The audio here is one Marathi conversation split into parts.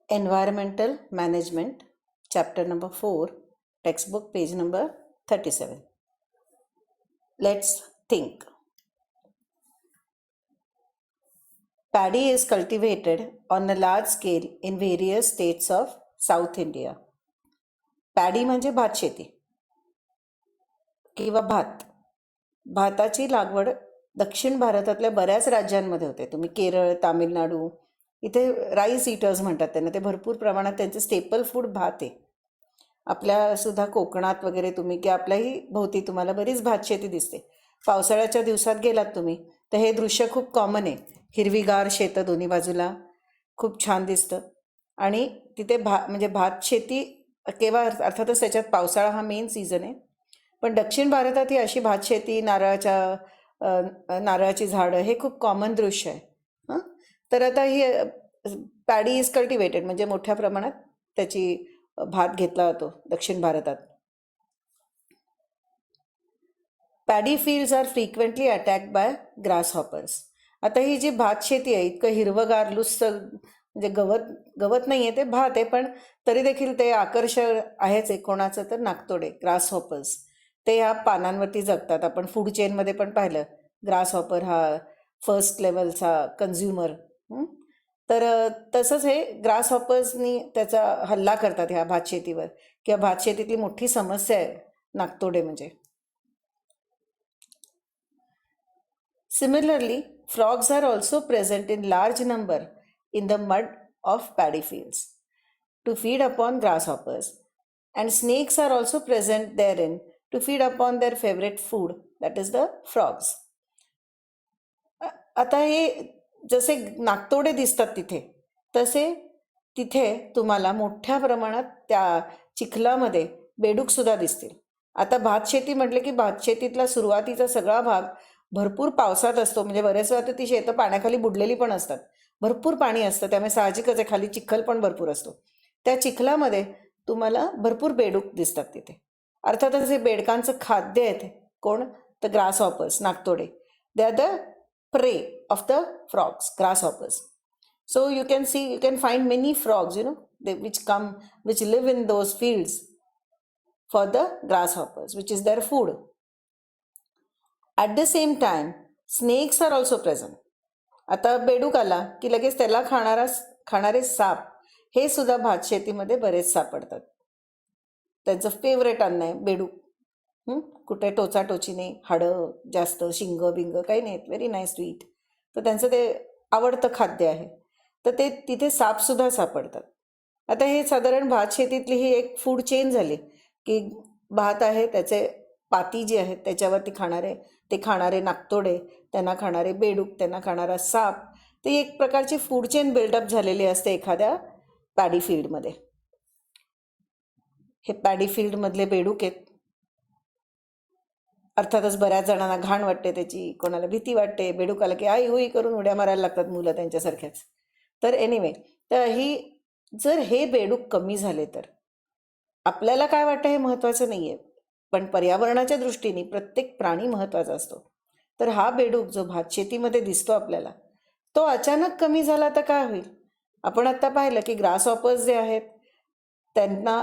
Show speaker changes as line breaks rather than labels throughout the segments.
Environmental Management, chapter number 4, textbook page number 37. Let's think. Paddy is cultivated on a large scale in various states of South India. Paddy म्हणजे भात शेती किंवा भात. भाताची लागवड दक्षिण भारतातल्या बऱ्याच राज्यांमध्ये होते. तुम्ही केरळ, तामिळनाडू, इथे राईस ईटर्स म्हणतात त्यांना. ते भरपूर प्रमाणात त्यांचं स्टेपल फूड भात आहे. आपल्या सुद्धा कोकणात वगैरे तुम्ही की आपल्याही भोवती तुम्हाला बरीच भात शेती दिसते. पावसाळ्याच्या दिवसात गेलात तुम्ही तर हे दृश्य खूप कॉमन आहे. हिरवीगार शेतं दोन्ही बाजूला, खूप छान दिसतं. आणि तिथे म्हणजे भात शेती केव्हा, अर्थातच त्याच्यात पावसाळा हा मेन सीझन आहे. पण दक्षिण भारतात ही अशी भात शेती, नारळाची झाडं हे खूप कॉमन दृश्य आहे. हां, तर आता ही पॅडी इज कल्टिवेटेड म्हणजे मोठ्या प्रमाणात त्याची भात घेतला जातो दक्षिण भारतात. Paddy fields are frequently attacked by grasshoppers. आता ही जी भात शेती आहे, इतकं हिरवगार लुस्सं म्हणजे गवत नाही आहे, ते भात आहे, पण तरी देखील ते आकर्षण आहेच आहे. कोणाचं तर नाकतोडे, ग्रासहॉपर्स. ते ह्या पानांवरती जगतात. आपण फूड चेनमध्ये पण पाहिलं, ग्रासहॉपर हा फर्स्ट लेवलचा कन्झ्युमर. तर तसंच हे ग्रासहॉपर्सनी त्याचा हल्ला करतात ह्या भातशेतीवर, किंवा भातशेतीतली मोठी समस्या आहे नाकतोडे म्हणजे. Similarly, frogs are also present in large number in the mud of paddy fields to feed upon grasshoppers, and snakes are also present therein to feed upon their favorite food, that is the frogs. आता हे जसे नाकतोडे दिसतात तिथे, तसे तिथे तुम्हाला मोठ्या प्रमाणात त्या चिखलामध्ये बेडूकसुद्धा दिसतील. आता भातशेती म्हटलं की भातशेतीतला सुरुवातीचा सगळा भाग भरपूर पावसात असतो. म्हणजे बरेच वेळा तर ती शेतं पाण्याखाली बुडलेली पण असतात. भरपूर पाणी असतं, त्यामुळे साहजिकच आहे खाली चिखल पण भरपूर असतो. त्या चिखलामध्ये तुम्हाला भरपूर बेडूक दिसतात तिथे. अर्थातच हे बेडकांचं खाद्य आहे ते. कोण? तर ग्रासहॉपर्स, नाकतोडे. They are the prey of the frogs, grasshoppers. So you can find many frogs, which live in those fields for the grasshoppers, which is their food. At the same time, snakes are also present. आता बेडूक आला की लगेच त्याला खाणारे साप हे सुद्धा भात शेतीमध्ये बरेच सापडतात. त्यांचं फेवरेट अन्न आहे बेडूक. कुठे टोचाटोची नाही, हाडं जास्त, शिंग बिंग काही नाहीत, व्हेरी नाईस टू ईट. तर त्यांचं ते आवडतं खाद्य आहे. तर ते तिथे सापसुद्धा सापडतात. आता हे साधारण भात शेतीतली ही एक फूड चेन झाली की भात आहे, त्याचे पाती जी आहेत त्याच्यावरती खाणारे नाकतोडे, त्यांना खाणारे बेडूक, त्यांना खाणारा साप. ते एक प्रकारची फूड चेन बिल्डअप झालेली असते एखाद्या पॅडी फील्डमध्ये. हे पॅडी फील्डमधले बेडूक आहेत. अर्थातच बऱ्याच जणांना घाण वाटते त्याची, कोणाला भीती वाटते. बेडूक आला की आई होई करून उड्या मारायला लागतात मुलं त्यांच्यासारख्याच. तर एनिवे, तर जर हे बेडूक कमी झाले तर आपल्याला काय वाटतं हे महत्त्वाचं नाही आहे, पण पर्यावरणाच्या दृष्टीने प्रत्येक प्राणी महत्त्वाचा असतो. तर हा बेडूक जो भातशेतीमध्ये दिसतो आपल्याला, तो अचानक कमी झाला तर काय होईल? आपण आत्ता पाहिलं की ग्रासहॉपर्स जे आहेत त्यांना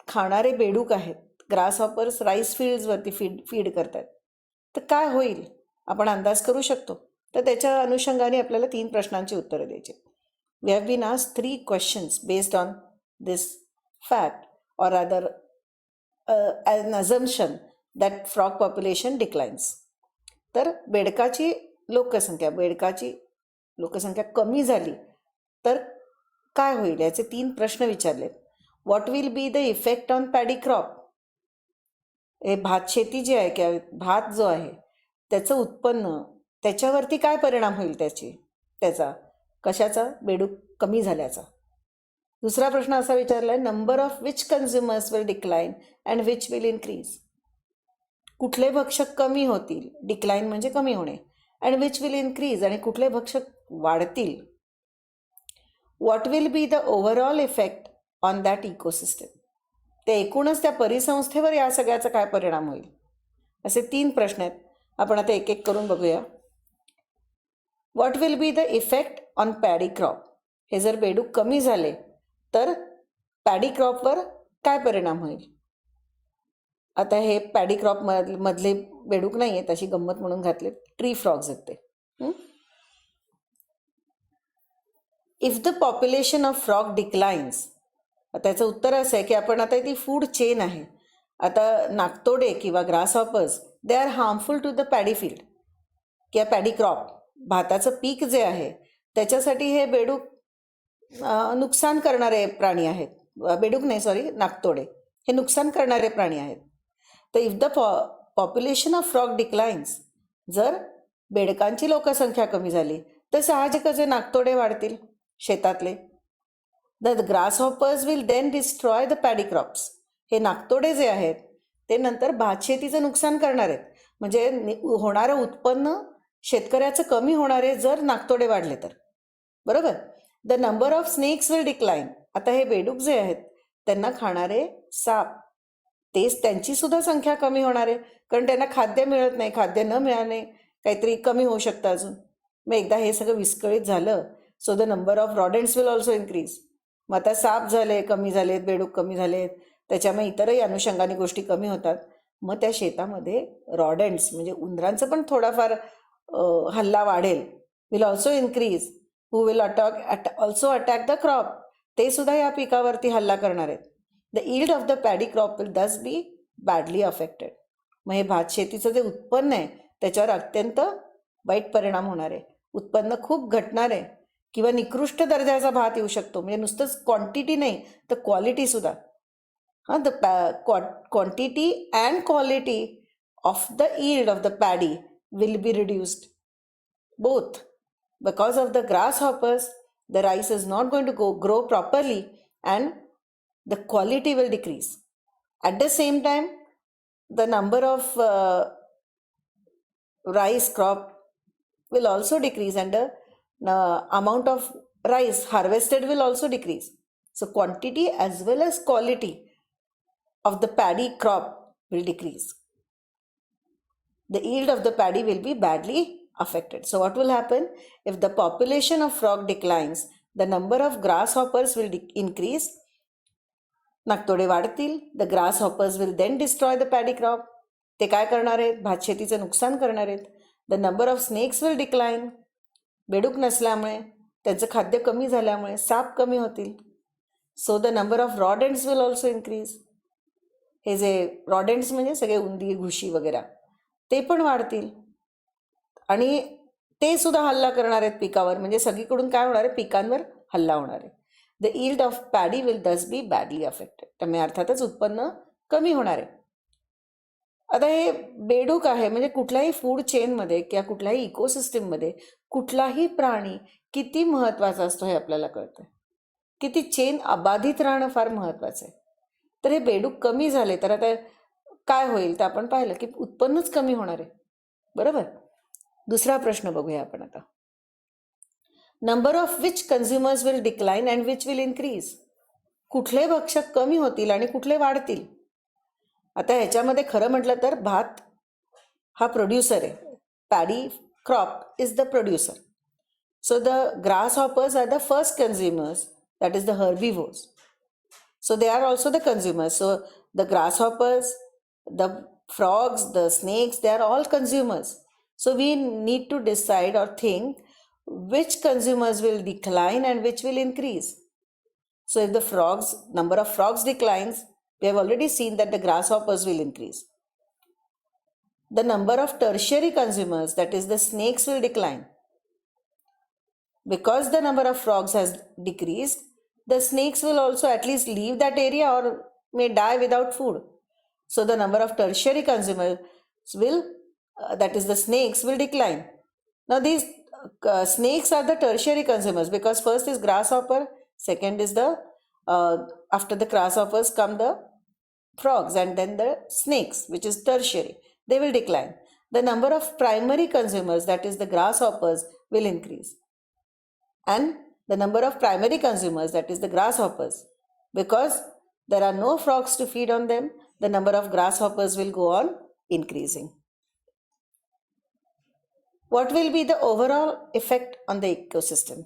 खाणारे बेडूक आहेत. ग्रासहॉपर्स राईस फील्ड्सवरती फीड करतात. तर काय होईल आपण अंदाज करू शकतो. तर त्याच्या अनुषंगाने आपल्याला 3 प्रश्नांची उत्तरं द्यायची. We have been asked 3 questions based on this fact or rather an assumption that frog population declines. तर बेडकाची लोकसंख्या कमी झाली तर काय होईल याचे 3 प्रश्न विचारलेत. What will be the effect on paddy crop? हे भात शेती जी आहे किंवा भात जो आहे त्याचं उत्पन्न, त्याच्यावरती काय परिणाम होईल त्याचा कशाचा? बेडूक कमी झाल्याचा. दुसरा प्रश्न असा विचारला आहे, number of which consumers will decline and which will increase. कुठले भक्षक कमी होतील, डिक्लाइन म्हणजे कमी होणे, अँड विच विल इन्क्रीज आणि कुठले भक्षक वाढतील. What will be the overall effect on that ecosystem. ते एकूणच त्या परिसंस्थेवर या सगळ्याचा काय परिणाम होईल. असे 3 प्रश्न आहेत. आपण आता एक एक करून बघूया. What will be the effect on paddy crop. हे जर बेडूक कमी झाले तर पॅडी क्रॉपवर काय परिणाम होईल? आता हे पॅडी क्रॉप मधले बेडूक नाही आहेत, अशी गंमत म्हणून घातले, ट्री फ्रॉग्स आहेत ते. If the population of frog declines, त्याचं उत्तर असं आहे की आपण आता ती फूड चेन आहे. आता नाकतोडे किंवा grasshoppers they are harmful to the paddy field किंवा पॅडी क्रॉप, भाताचं पीक जे आहे त्याच्यासाठी हे बेडूक नुकसान करणारे प्राणी आहेत. बेडूक नाही, सॉरी, नाकतोडे हे नुकसान करणारे प्राणी आहेत. तर if the population of frog declines, जर बेडकांची लोकसंख्या कमी झाली तर साहजिकच नाकतोडे वाढतील शेतातले. The grasshoppers will then destroy the paddy crops. हे नाकतोडे जे आहेत ते नंतर भातशेतीचं नुकसान करणार आहेत. म्हणजे होणारं उत्पन्न शेतकऱ्याचं कमी होणार आहे जर नाकतोडे वाढले तर, बरोबर. The number of snakes will decline. आता हे बेडूक जे आहेत त्यांना खाणारे साप, तेच त्यांची सुद्धा संख्या कमी होणार आहे, कारण त्यांना खाद्य मिळत नाही. खाद्य न मिळाले काहीतरी कमी होऊ शकतं अजून. मग एकदा हे सगळं विस्कळीत झालं, so the number of rodents will also increase. मग आता साप झाले, कमी झालेत, बेडूक कमी झालेत, त्याच्यामुळे इतरही अनुषंगाने गोष्टी कमी होतात. मग त्या शेतामध्ये रॉडेंट्स म्हणजे उंदरांचं पण थोडाफार हल्ला वाढेल. Will also increase, who will also attack the crop. ते सुद्धा या पिकावरती हल्ला करणार आहेत. The yield of the paddy crop will दस बी बॅडली अफेक्टेड. मग हे भात शेतीचं जे उत्पन्न आहे त्याच्यावर अत्यंत वाईट परिणाम होणार आहे. उत्पन्न खूप घटणार आहे किंवा निकृष्ट दर्जाचा भात येऊ शकतो. म्हणजे नुसतंच क्वांटिटी नाही तर क्वालिटी सुद्धा. The quantity and quality of the yield of the paddy will be reduced both. Because of the grasshoppers, the rice is not going to grow properly and the quality will decrease. At the same time, the number of rice crop will also decrease and the amount of rice harvested will also decrease. So quantity as well as quality of the paddy crop will decrease. The yield of the paddy will be badly affected. So what will happen? If the population of frog declines, the number of grasshoppers will increase. नाकतोडे वाढतील. The grasshoppers will then destroy the paddy crop. ते काय करणार आहेत? भातशेतीचं नुकसान करणार आहेत. The number of snakes will decline. बेडूक नसल्यामुळे, त्यांचं खाद्य कमी झाल्यामुळे साप कमी होतील. So the number of rodents will also increase. हे जे rodents म्हणजे सगळे उंदीर, घुशी वगैरे, ते पण वाढतील आणि ते सुद्धा हल्ला करणार आहेत पिकावर. म्हणजे सगळीकडून काय होणार आहे? पिकांवर हल्ला होणार आहे. The yield of paddy will दस बी बॅडली अफेक्टेड. त्यामुळे अर्थातच उत्पन्न कमी होणार आहे. आता हे बेडूक आहे म्हणजे कुठल्याही फूड चेनमध्ये किंवा कुठल्याही इकोसिस्टीममध्ये कुठलाही प्राणी किती महत्त्वाचा असतो हे आपल्याला कळतं. किती चेन अबाधित राहणं फार महत्त्वाचं आहे. तर हे बेडूक कमी झाले तर आता काय होईल तर आपण पाहिलं की उत्पन्नच कमी होणार आहे, बरोबर. दुसरा प्रश्न बघूया आपण आता. Number of which consumers will decline and which will increase. कुठले भक्षक कमी होतील आणि कुठले वाढतील. आता ह्याच्यामध्ये खरं म्हटलं तर भात हा प्रोड्युसर आहे. Paddy crop is the producer. So the grasshoppers are the first consumers, that is the herbivores. So they are also the consumers. So the grasshoppers, the frogs, the snakes, they are all consumers. So we need to decide or think which consumers will decline and which will increase. So if the number of frogs declines, we have already seen that the grasshoppers will increase. The number of tertiary consumers, that is the snakes, will decline. Because the number of frogs has decreased, the snakes will also at least leave that area or may die without food. So the number of tertiary consumers will, that is the snakes, will decline. Now these snakes are the tertiary consumers because first is grasshopper, second is the, after the grasshoppers come the frogs and then the snakes, which is tertiary. They will decline. The number of primary consumers, that is the grasshoppers, will increase. And the number of primary consumers, that is the grasshoppers, because there are no frogs to feed on them, the number of grasshoppers will go on increasing. What will be the overall effect on the ecosystem?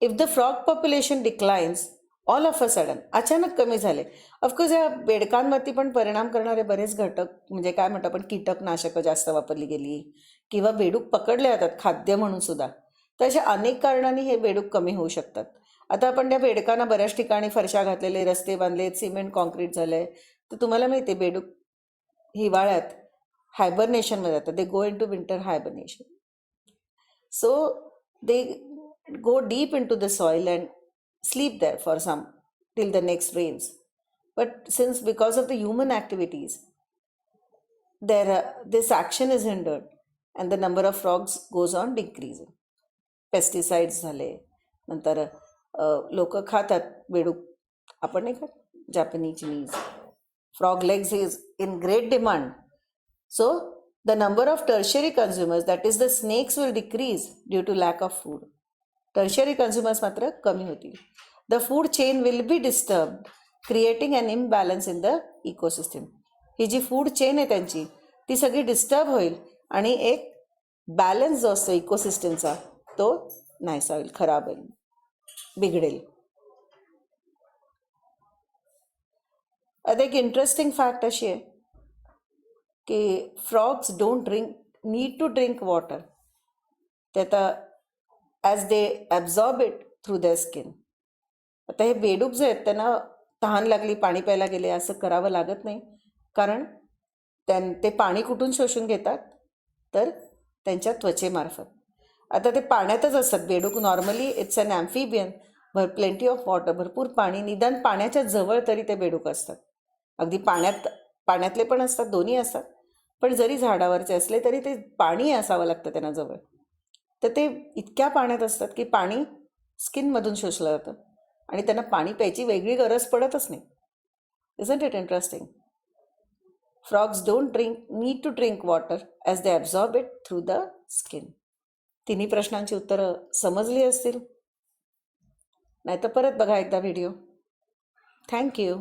If the frog population declines all of a sudden, अचानक कमी झाले. ऑफकोर्स या बेडकांवरती पण परिणाम करणारे बरेच घटक, म्हणजे काय म्हणतो आपण, कीटकनाशकं जास्त वापरली गेली किंवा बेडूक पकडले जातात खाद्य म्हणून सुद्धा. तर अशा अनेक कारणांनी हे बेडूक कमी होऊ शकतात. आता आपण त्या बेडकांना बऱ्याच ठिकाणी फरशा घातलेले, रस्ते बांधले, सिमेंट कॉन्क्रीट झालंय, तर तुम्हाला माहिती आहे बेडूक हिवाळ्यात हायबरनेशनमध्ये जातात. They go into winter hibernation. So they go deep into the soil and sleep there for some till the next rains. But since because of the human activities, this action is hindered and the number of frogs goes on decreasing. Pesticides झाले, नंतर लोक खातात बेडूक, आपण नाही खात, Japanese Chinese. Frog legs is in great demand. So the number of tertiary consumers, that is the snakes, will decrease due to lack of food. Tertiary consumers मात्र कमी होतील. The food chain will be disturbed, creating an imbalance in the ecosystem. ही जी फूड चेन आहे त्यांची, ती सगळी डिस्टर्ब होईल आणि एक बॅलन्स जो असतो इकोसिस्टमचा तो नाहीसा होईल, खराब होईल, बिघडेल. आता एक इंटरेस्टिंग फॅक्ट अशी आहे की frogs don't need to drink water. ते आता as they absorb it through the skin. आता हे बेडूक जे आहेत त्यांना तहान लागली, पाणी प्यायला गेले, असं करावं लागत नाही, कारण ते पाणी कुठून शोषून घेतात, तर त्यांच्या त्वचेमार्फत. आता ते पाण्यातच असतात बेडूक. Normally it's an amphibian, plenty of water, भरपूर पाणी, निदान पाण्याच्या जवळ तरी ते बेडूक असतात. अगदी पाण्यातले पण असतात, दोन्ही असतात, पण जरी झाडावरचे असले तरी ते पाणी असावं लागतं त्यांना जवळ. तर ते इतक्या पाण्यात असतात की पाणी स्किनमधून शोषलं जातं आणि त्यांना पाणी प्यायची वेगळी गरज पडतच नाही. Isn't it interesting? Frogs don't need to drink water as they absorb it through the skin. तिन्ही प्रश्नांची उत्तरं समजली असतील, नाहीतर परत बघा एकदा व्हिडिओ. थँक्यू.